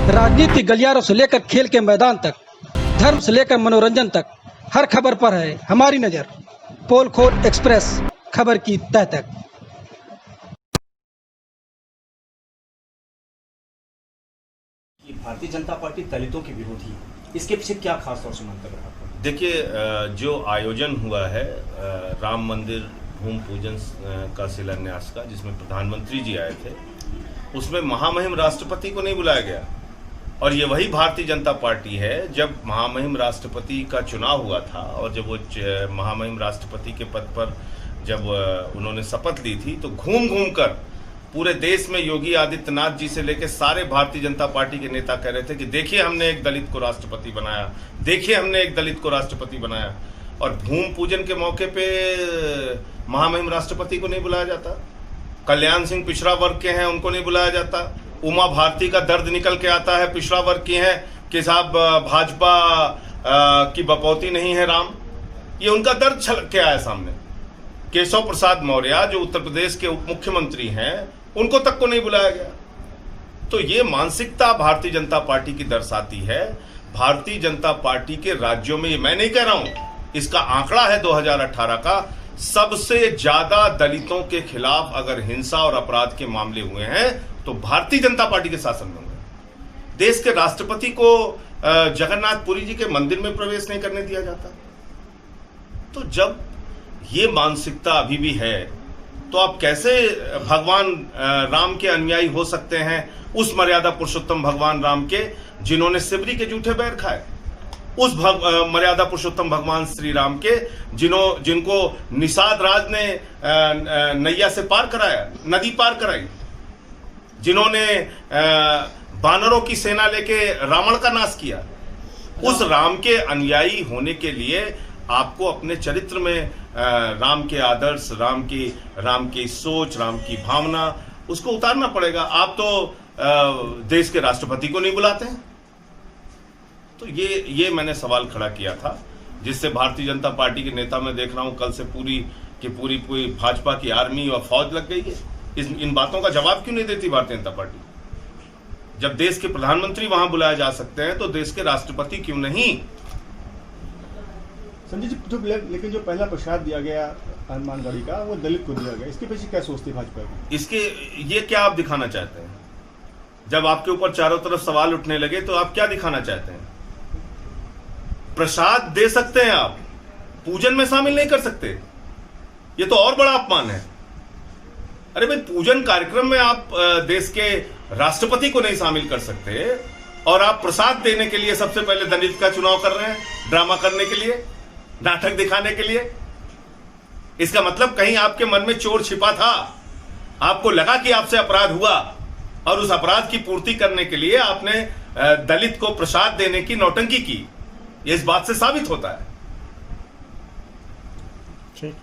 राजनीति गलियारों से लेकर खेल के मैदान तक, धर्म से लेकर मनोरंजन तक, हर खबर पर है हमारी नजर। पोल खोल एक्सप्रेस, खबर की तह तक। भारतीय जनता पार्टी दलितों की विरोधी है, इसके पीछे क्या खास तौर से मंतव्य है आपका? देखिए, जो आयोजन हुआ है राम मंदिर भूमि पूजन का शिलान्यास का, जिसमें प्रधानमंत्री जी आए थे, उसमें महामहिम राष्ट्रपति को नहीं बुलाया गया। और ये वही भारतीय जनता पार्टी है, जब महामहिम राष्ट्रपति का चुनाव हुआ था और जब वो महामहिम राष्ट्रपति के पद पर जब उन्होंने शपथ ली थी, तो घूम घूम कर पूरे देश में योगी आदित्यनाथ जी से लेकर सारे भारतीय जनता पार्टी के नेता कह रहे थे कि देखिए हमने एक दलित को राष्ट्रपति बनाया, देखिए हमने एक दलित को राष्ट्रपति बनाया। और भूमि पूजन के मौके पे महामहिम राष्ट्रपति को नहीं बुलाया जाता। कल्याण सिंह पिछड़ा वर्ग के हैं, उनको नहीं बुलाया जाता। उमा भारती का दर्द निकल के आता है, पिछड़ा वर्ग की हैं कि साहब भाजपा की बपौती नहीं है राम, ये उनका दर्द छलक के आया सामने। केशव प्रसाद मौर्य जो उत्तर प्रदेश के उप मुख्यमंत्री हैं, उनको तक को नहीं बुलाया गया। तो ये मानसिकता भारतीय जनता पार्टी की दर्शाती है। भारतीय जनता पार्टी के राज्यों में, ये मैं नहीं कह रहा हूं, इसका आंकड़ा है 2018 का, सबसे ज्यादा दलितों के खिलाफ अगर हिंसा और अपराध के मामले हुए हैं तो भारतीय जनता पार्टी के शासन में हुए। देश के राष्ट्रपति को जगन्नाथपुरी जी के मंदिर में प्रवेश नहीं करने दिया जाता। तो जब ये मानसिकता अभी भी है, तो आप कैसे भगवान राम के अनुयायी हो सकते हैं, उस मर्यादा पुरुषोत्तम भगवान राम के जिन्होंने सिबरी के जूठे बैर खाए, उस मर्यादा पुरुषोत्तम भगवान श्री राम के जिनको निषाद राज ने नैया से पार कराया, नदी पार कराई, जिन्होंने बानरों की सेना लेके रावण का नाश किया। उस राम के अनुयायी होने के लिए आपको अपने चरित्र में राम के आदर्श, राम की सोच, राम की भावना, उसको उतारना पड़ेगा। आप तो देश के राष्ट्रपति को नहीं बुलाते हैं। तो ये मैंने सवाल खड़ा किया था, जिससे भारतीय जनता पार्टी के नेता मैं देख रहा हूं कल से पूरी भाजपा की आर्मी और फौज लग गई है। इन बातों का जवाब क्यों नहीं देती भारतीय जनता पार्टी? जब देश के प्रधानमंत्री वहां बुलाए जा सकते हैं, तो देश के राष्ट्रपति क्यों नहीं? संजय जी, लेकिन जो पहला प्रसाद दिया गया हनुमान गढ़ी का, वो दलित को दिया गया, इसके पीछे क्या सोचती भाजपा की? ये क्या आप दिखाना चाहते हैं? जब आपके ऊपर चारों तरफ सवाल उठने लगे, तो आप क्या दिखाना चाहते हैं? प्रसाद दे सकते हैं आप, पूजन में शामिल नहीं कर सकते, ये तो और बड़ा अपमान है। अरे भाई, पूजन कार्यक्रम में आप देश के राष्ट्रपति को नहीं शामिल कर सकते, और आप प्रसाद देने के लिए सबसे पहले दलित का चुनाव कर रहे हैं, ड्रामा करने के लिए, नाटक दिखाने के लिए। इसका मतलब कहीं आपके मन में चोर छिपा था, आपको लगा कि आपसे अपराध हुआ, और उस अपराध की पूर्ति करने के लिए आपने दलित को प्रसाद देने की नौटंकी की। ये इस बात से साबित होता है। ठीक।